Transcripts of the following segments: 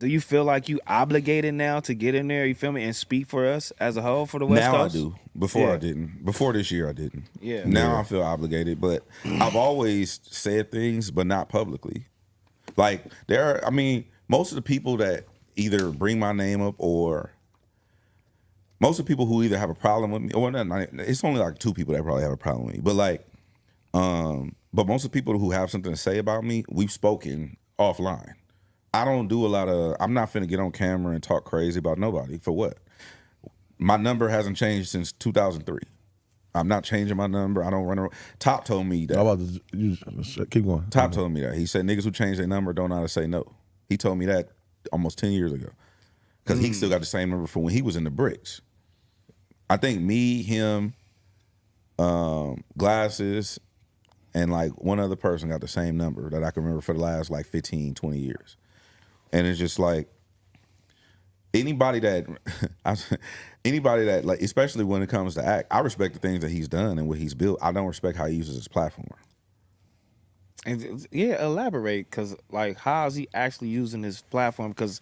Do you feel like you obligated now to get in there, you feel me, and speak for us as a whole for the West Now Coast? I do. Before Yeah. I didn't. Before this year I didn't. Yeah. Now Yeah. I feel obligated, but I've always said things, but not publicly. Like most of the people that either bring my name up or most of the people who either have a problem with me, or not, it's only like 2 people that probably have a problem with me. But but most of the people who have something to say about me, we've spoken offline. I don't do a lot of. I'm not finna get on camera and talk crazy about nobody. For what? My number hasn't changed since 2003. I'm not changing my number. I don't run around. Top told me that. I'm about to keep going. Top told me that. He said niggas who change their number don't know how to say no. He told me that almost 10 years ago. Because he still got the same number from when he was in the bricks. I think me, him, Glasses, and like one other person got the same number that I can remember for the last like 15, 20 years. And it's just like anybody that like, especially when it comes to act, I respect the things that he's done and what he's built. I don't respect how he uses his platform. And yeah, elaborate, because like, how is he actually using his platform? Because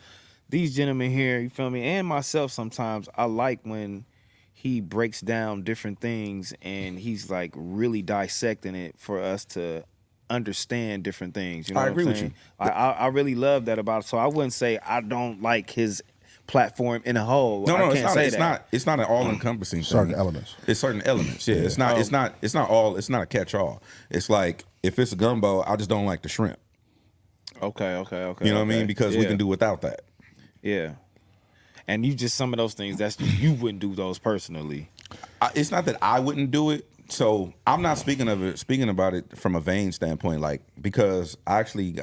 these gentlemen here, you feel me, and myself sometimes, I like when he breaks down different things and he's like really dissecting it for us to understand different things. You know I what agree I'm with saying? you. I really love that about it. So I wouldn't say I don't like his platform in a whole. No, I it's can't not. say It's that. not. It's not an all-encompassing thing. Certain elements. It's certain elements. Yeah, it's not. It's not. It's not all. It's not a catch-all. It's like if it's a gumbo, I just don't like the shrimp. Okay. You know what I mean? Because we Yeah. can do without that. Yeah. And you just, some of those things, that's, you wouldn't do those personally. It's not that I wouldn't do it. So I'm not speaking about it from a vain standpoint, like, because I actually,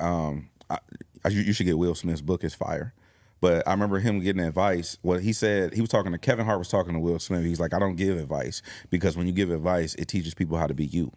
you should get Will Smith's book. It's fire. But I remember him getting advice. What he said, he was talking to Kevin Hart was talking to Will Smith. He's like, I don't give advice because when you give advice, it teaches people how to be you.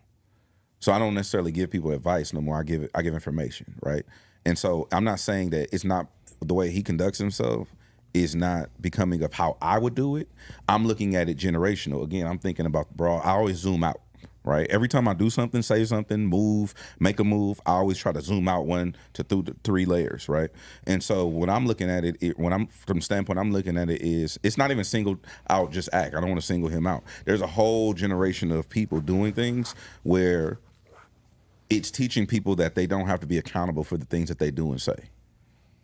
So I don't necessarily give people advice no more. I give information, right? And so I'm not saying that it's not the way he conducts himself is not becoming of how I would do it. I'm looking at it generational. Again, I'm thinking about the broad. I always zoom out, right? Every time I do something, say something, move, make a move, I always try to zoom out 1 to 3 layers, right? And so when I'm looking at it, when I'm from the standpoint I'm looking at it is, it's not even singled out just act. I don't want to single him out. There's a whole generation of people doing things where it's teaching people that they don't have to be accountable for the things that they do and say.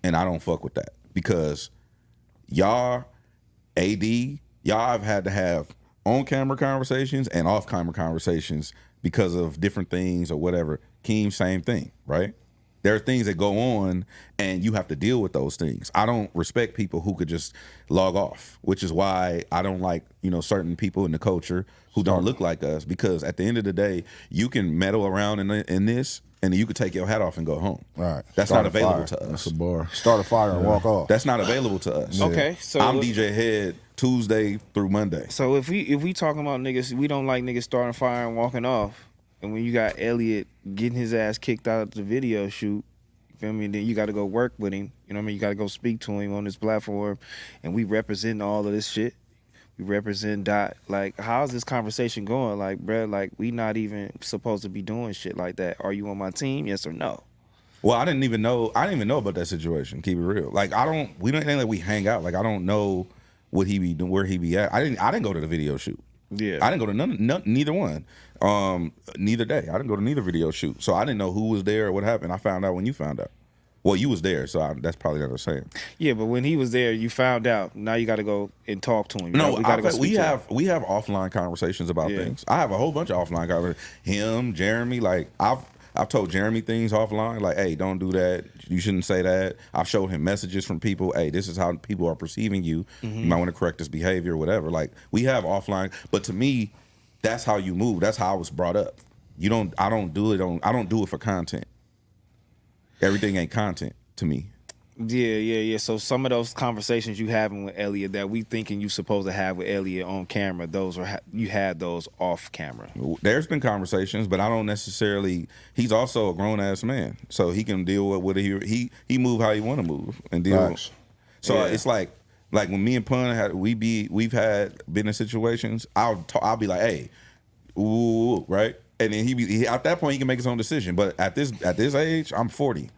And I don't fuck with that because y'all have had to have on-camera conversations and off-camera conversations because of different things or whatever. Keem, same thing, right? There are things that go on and you have to deal with those things. I don't respect people who could just log off, which is why I don't like, certain people in the culture who don't look like us, because at the end of the day, you can meddle around in this and you could take your hat off and go home. Right. That's Start not a available fire. to us. That's a bar. Start a fire and walk off. That's not available to us. Okay, so I'm DJ Head Tuesday through Monday. So if we talking about niggas, we don't like niggas starting fire and walking off. And when you got Elliot getting his ass kicked out of the video shoot, you feel me? And then you got to go work with him. You know what I mean? You got to go speak to him on this platform, and we represent all of this shit. We represent Dot. Like, how's this conversation going? Like, bruh, like, we not even supposed to be doing shit like that. Are you on my team? Yes or no? Well, I didn't even know about that situation. Keep it real. Like, we don't think that we hang out. Like, I don't know what he be doing, where he be at. I didn't go to the video shoot. Yeah. I didn't go to neither one. Neither day. I didn't go to neither video shoot. So I didn't know who was there or what happened. I found out when you found out. Well, you was there, so that's probably not what I'm saying. Yeah, but when he was there, you found out. Now you got to go and talk to him. No, we got to go speak we to have him. we have offline conversations about Yeah. things. I have a whole bunch of offline conversations. Him, Jeremy, like I've told Jeremy things offline, like, hey, don't do that. You shouldn't say that. I've showed him messages from people. Hey, this is how people are perceiving you. You might want to correct this behavior or whatever. Like, we have offline, but to me, that's how you move. That's how I was brought up. I don't do it for content. Everything ain't content to me. Yeah. So some of those conversations you having with Elliot that we thinking you supposed to have with Elliot on camera, those are you had those off camera. There's been conversations, but I don't necessarily. He's also a grown ass man, so he can deal with what he move how he want to move and deal. Nice. So Yeah. it's like when me and Pun we've been in situations. I'll be like, hey, ooh, right, and then he at that point he can make his own decision. But at this age, I'm 40.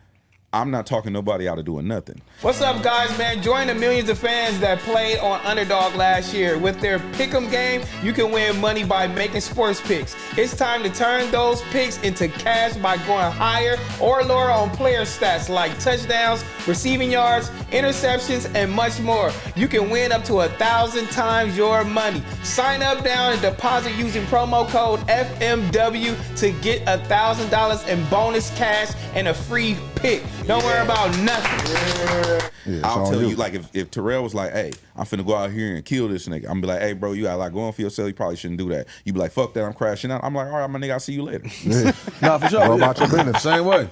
I'm not talking nobody out of doing nothing. What's up, guys, man? Join the millions of fans that played on Underdog last year. With their Pick'em game, you can win money by making sports picks. It's time to turn those picks into cash by going higher or lower on player stats like touchdowns, receiving yards, interceptions, and much more. You can win up to 1,000 times your money. Sign up now and deposit using promo code FMW to get $1,000 in bonus cash and a free pick. Don't worry about nothing. Yeah, I'll tell you, like, if Terrell was like, hey, I'm finna go out here and kill this nigga, I'm gonna be like, hey, bro, you got a lot going for yourself. You probably shouldn't do that. You be like, fuck that, I'm crashing out. I'm like, all right, my nigga, I'll see you later. Yeah. Nah, for sure. Go about your business. Same way.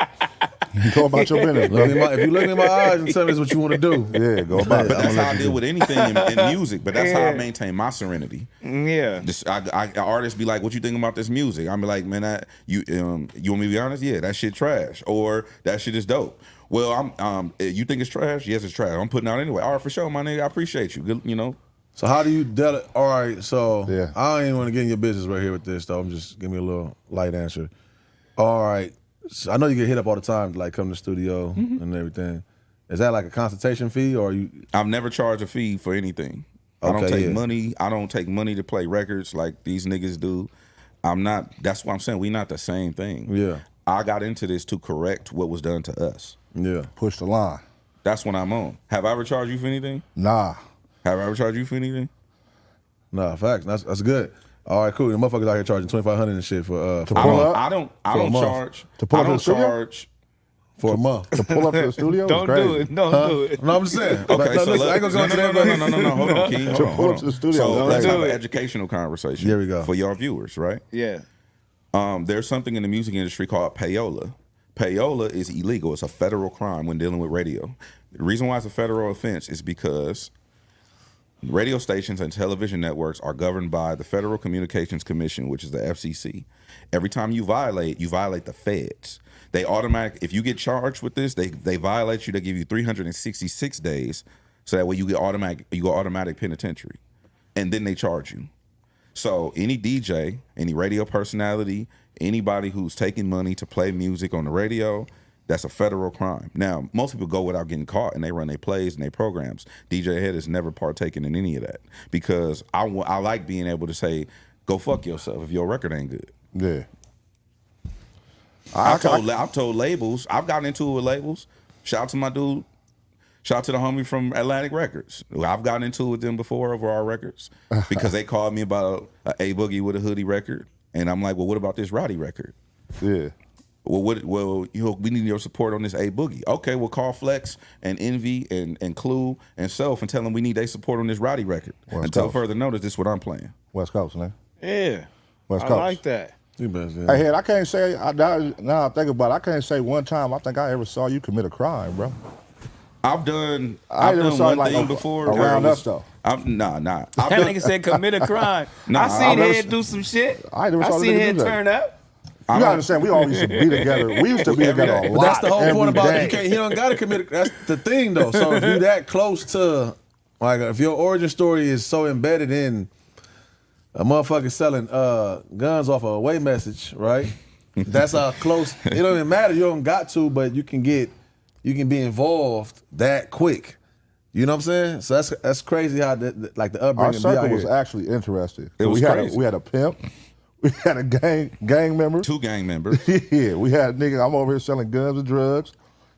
Go about your business, Look bro. if you look in my eyes and tell me what you want to do. Yeah, go about it. But that's I'ma how I let you deal do. with anything in music. But that's how I maintain my serenity. Yeah. Just, artists be like, "What you think about this music?" I'm be like, "Man, you want me to be honest? Yeah, that shit trash, or that shit is dope." Well, you think it's trash? Yes, it's trash. I'm putting out anyway. All right, for sure, my nigga. I appreciate you. Good, you know. So how do you delegate? All right, so Yeah. I don't even want to get in your business right here with this, though. I'm just give me a little light answer. All right, so I know you get hit up all the time, to like come to the studio and everything. Is that like a consultation fee, or you? I've never charged a fee for anything. I don't Okay, take yeah. money. I don't take money to play records like these niggas do. I'm not. That's what I'm saying. We not the same thing. Yeah. I got into this to correct what was done to us. Yeah. Push the line. That's what I'm on. Have I ever charged you for anything? Nah. Have I ever charged you for anything? Nah, facts. That's good. All right, cool. The motherfuckers out here charging $2,500 and shit for pull up? I don't For a month. charge. To pull I up to don't the studio? charge. a month. To pull up to the studio Don't is crazy. do it. Don't do it. No, I'm just saying. Okay, Like, no, so listen, I ain't gonna go into that, but- no. Hold on, King. Hold To on, pull hold up on. to the studio So is let's crazy. have an educational conversation. Here we go. For your viewers, right? Yeah. There's something in the music industry called payola. Payola is illegal. It's a federal crime when dealing with radio. The reason why it's a federal offense is because radio stations and television networks are governed by the Federal Communications Commission, which is the FCC. Every time you violate the feds. They if you get charged with this, they violate you. They give you 366 days, so that way you go automatic penitentiary, and then they charge you. So any DJ, any radio personality, anybody who's taking money to play music on the radio, that's a federal crime. Now, most people go without getting caught, and they run their plays and their programs. DJ Head has never partaken in any of that because I like being able to say, go fuck yourself if your record ain't good. Yeah. I've told labels, I've gotten into it with labels. Shout out to my dude. Shout out to the homie from Atlantic Records. I've gotten into it with them before over our records because they called me about a Boogie with a Hoodie record. And I'm like, well, what about this Roddy record? Yeah. Well, we need your support on this A Boogie. Okay, we'll call Flex and Envy and Clue and Self and tell them we need their support on this Roddy record. West Until Coast. further notice, this is what I'm playing. West Coast, man. Yeah. West I Coast. like that. You best, yeah. Hey, Head, I can't say, now I think about it, I can't say one time I think I ever saw you commit a crime, bro. I've done never saw one it like thing before. where around it was- us, though. Nah. I've That done, nigga said commit a crime. Nah, I I've seen never Head s- do some shit. I never saw the seen nigga Head do that. turn up. You gotta understand, we all used to be together. We used to be together a lot. But that's the whole point every about day. you can't. He don't gotta commit. That's the thing, though. So if you that close to, like, if your origin story is so embedded in a motherfucker selling guns off a away message, right? That's how close. It don't even matter. You don't got to, but you can be involved that quick. You know what I'm saying? So that's crazy how like the upbringing Our be circle out was here. actually interesting. It was we had crazy. we had a pimp, we had a gang member. 2 gang members. Yeah, we had nigga. I'm over here selling guns and drugs.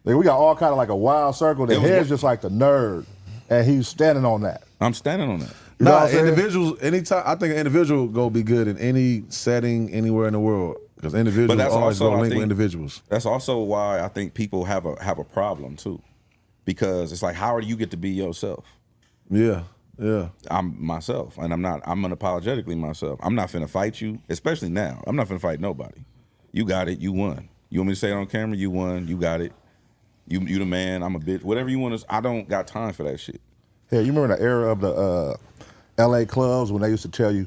Like, we got all kind of like a wild circle. The It was Head's what- just like the nerd, and he's standing on that. I'm standing on that. You know Nah, what I'm saying? individuals. Anytime I think an individual go be good in any setting anywhere in the world because individuals that's always also, go I link with think- individuals. That's also why I think people have a problem too, because it's like, how do you get to be yourself? Yeah. I'm myself, and I'm unapologetically myself. I'm not finna fight you, especially now. I'm not finna fight nobody. You got it. You won. You want me to say it on camera? You won. You got it. You the man. I'm a bitch. Whatever you want to. I don't got time for that shit. Yeah, you remember the era of the L.A. clubs when they used to tell you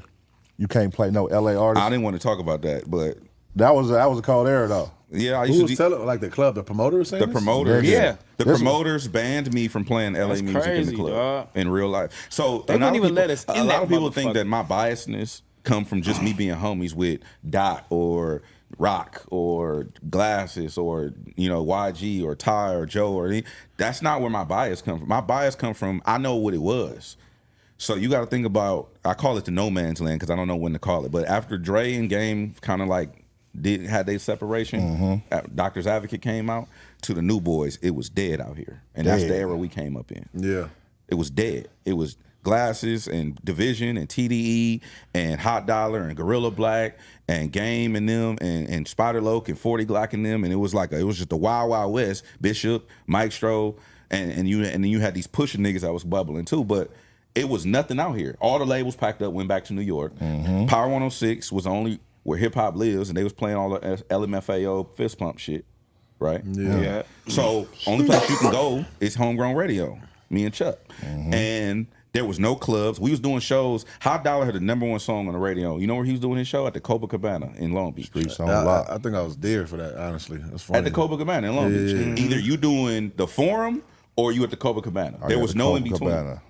can't play no L.A. artists? I didn't want to talk about that, but That was a cold era though. yeah, I Who used was to. telling like the club, the promoter was saying The this? promoters, Yeah. the This- promoters banned me from playing LA That's music in crazy, the club dog. in real life. So They a lot wouldn't of even people- let us in A lot that of people think motherfucker. that my biasness come from just me being homies with Dot or Rock or Glasses or YG or Ty or Joe or any. That's not where my bias come from. My bias come from I know what it was. So you got to think about, I call it the no man's land because I don't know when to call it. But after Dre and Game kind of like had their separation, Doctor's Advocate came out to the New Boys, it was dead out here. And that's the era we came up in. Yeah. It was dead. It was Glasses and Division and TDE and Hot Dollar and Gorilla Black and Game and them and Spider Loke and 40 Glock and them. And it was just the Wild Wild West. Bishop, Mike Stroh, and then you had these pushing niggas that was bubbling too. But it was nothing out here. All the labels packed up, went back to New York. Power 106 was only where hip hop lives, and they was playing all the LMFAO fist pump shit, right? Yeah. So only place you can go is Homegrown Radio. Me and Chuck, and there was no clubs. We was doing shows. Hot Dollar had the #1 song on the radio. You know where he was doing his show? At the Copacabana in Long Beach. I think I was there for that. Honestly, that's funny. At the Copacabana in Long Beach. Either you doing the Forum or you at the Copacabana. There was no in between.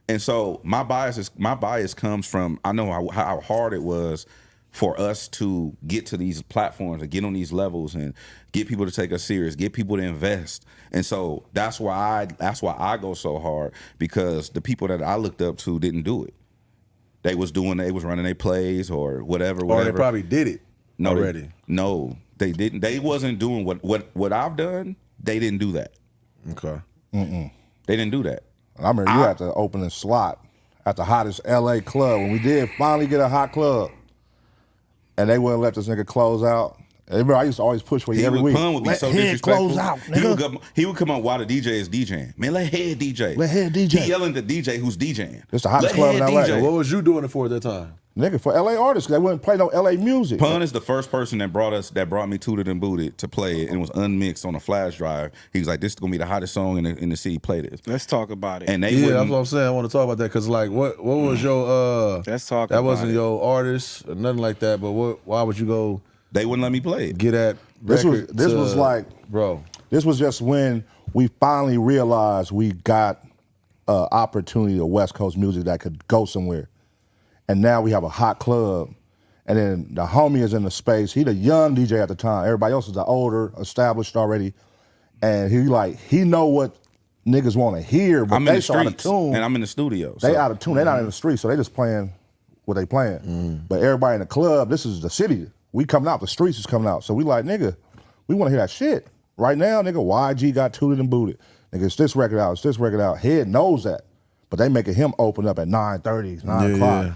And so my bias comes from I know how hard it was for us to get to these platforms and get on these levels and get people to take us serious, get people to invest. And so that's why I go so hard, because the people that I looked up to didn't do it. They was running their plays or whatever. Or they probably did it already. They didn't. They wasn't doing what I've done. They didn't do that. Okay. They didn't do that. I remember you had to open a slot at the hottest LA club. When we did finally get a hot club, and they wouldn't let this nigga close out. Remember, I used to always push for you every week. Pun would be so head disrespectful. close out, nigga. He would come up while the DJ is DJing. Man, let head DJ. Let head DJ. He yelling at the DJ who's DJing. It's the hottest club in LA. DJ. What was you doing it for at that time? Nigga, for LA artists, they wouldn't play no LA music. Pun is the first person that brought me Tooted and Booted to play it, and it was unmixed on a flash drive. He was like, "This is gonna be the hottest song in the city. Play this." Let's talk about it. And they that's what I'm saying. I want to talk about that because, like, what was your Let's talk. That about wasn't it. your artist or nothing like that. But why would you go? They wouldn't let me play it. Get at This was like, bro. This was just when we finally realized we got opportunity of West Coast music that could go somewhere. And now we have a hot club. And then the homie is in the space. He the young DJ at the time. Everybody else is the older, established already. And he know what niggas want to hear, but I'm in they the so out of streets, tune. and I'm in the studio. They so. out of tune. They not in the street, so they just playing what they playing. But everybody in the club, this is the city. We coming out, the streets is coming out. So we like, nigga, we want to hear that shit. Right now, nigga, YG got Tooted and Booted. Nigga, it's this record out, it's this record out. Head knows that. But they making him open up at 9:30, 9 o'clock. Yeah.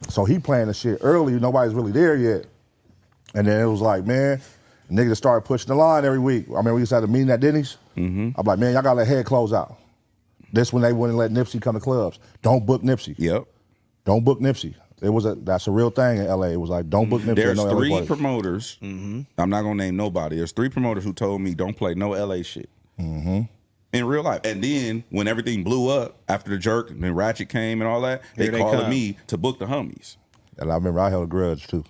So he playing the shit early, nobody's really there yet. And then it was like, man, nigga just started pushing the line every week. I mean, we used to have a meeting at Denny's. I'm like, man, y'all gotta let Head close out. This when they wouldn't let Nipsey come to clubs. Don't book Nipsey. Yep. Don't book Nipsey. That's a real thing in LA. It was like, don't book Nipsey. There's no LA three parties. promoters. I'm not gonna name nobody. There's 3 promoters who told me don't play no LA shit. In real life. And then when everything blew up after the jerk and then Ratchet came and all that, they called me to book the homies. And I remember I held a grudge too.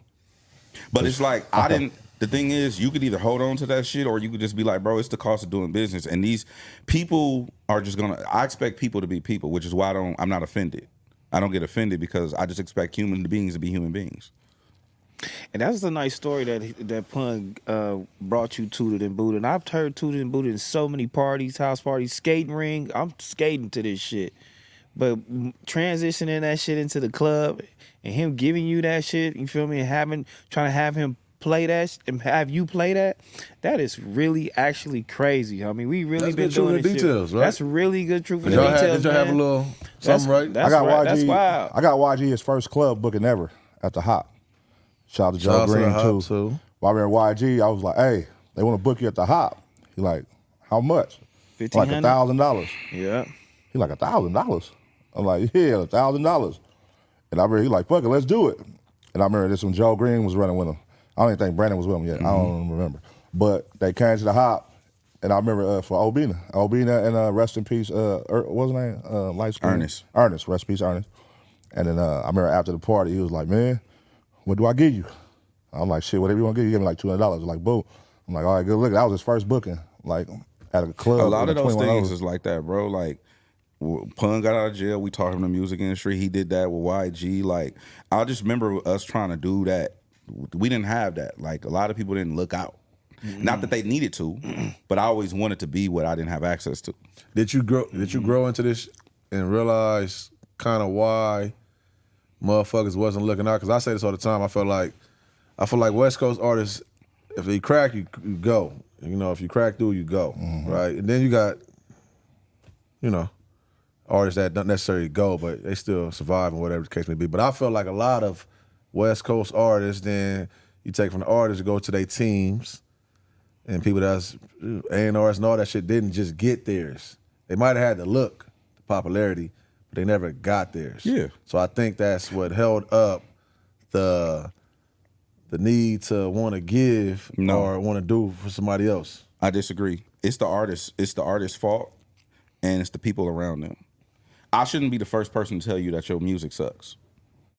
But it's like the thing is, you could either hold on to that shit or you could just be like, bro, it's the cost of doing business. And these people are just I expect people to be people, which is why I'm not offended. I don't get offended because I just expect human beings to be human beings. And that's a nice story that Pun brought you Tooted and Booted. And I've heard Tooted and Booted in so many parties, house parties, skating ring. I'm skating to this shit. But transitioning that shit into the club and him giving you that shit, you feel me, and trying to have him play that and have you play that is really actually crazy. I mean, we really That's been good truth doing in the this details, shit. right? That's really good truth in Did the y'all details, have a man. little something right? That's I got right. YG. That's wild. I got YG his first club booking ever at the Hop. Shout out to Joe Shout out to Green the Hop, too. too. While we were at YG, I was like, hey, they want to book you at the Hop. He like, how much? I'm like $1,500? $1,000. Yeah. He like $1,000. I'm like, yeah, $1,000. And I remember he like, fuck it, let's do it. And I remember this when Joe Green was running with him. I don't even think Brandon was with him yet. I don't remember. But they came to the Hop, and I remember for Obina and rest in peace, what was his name? Light skin. Ernest, rest in peace, Ernest. And then I remember after the party, he was like, man, what do I give you? I'm like, shit, whatever you want to give, you give me like $200. Like, boom. I'm like, all right, good look. That was his first booking, like at a club. A lot of those 21 things others. is like that, bro. Like, Pun got out of jail. We taught him the music industry. He did that with YG. Like, I just remember us trying to do that we didn't have that. Like a lot of people didn't look out. Not that they needed to, but I always wanted to be what I didn't have access to. Did you grow into this and realize kind of why motherfuckers wasn't looking out? Because I say this all the time. I feel like West Coast artists, if they crack, you go. You know, if you crack through, you go. Right? And then you got, you know, artists that don't necessarily go, but they still survive and whatever the case may be. But I feel like a lot of West Coast artists, then you take from the artists to go to their teams, and people that's A&Rs and all that shit didn't just get theirs. They might have had the look, the popularity, but they never got theirs. Yeah. So I think that's what held up the need to want to give or want to do for somebody else. I disagree. It's the artist. It's the artist's fault, and it's the people around them. I shouldn't be the first person to tell you that your music sucks.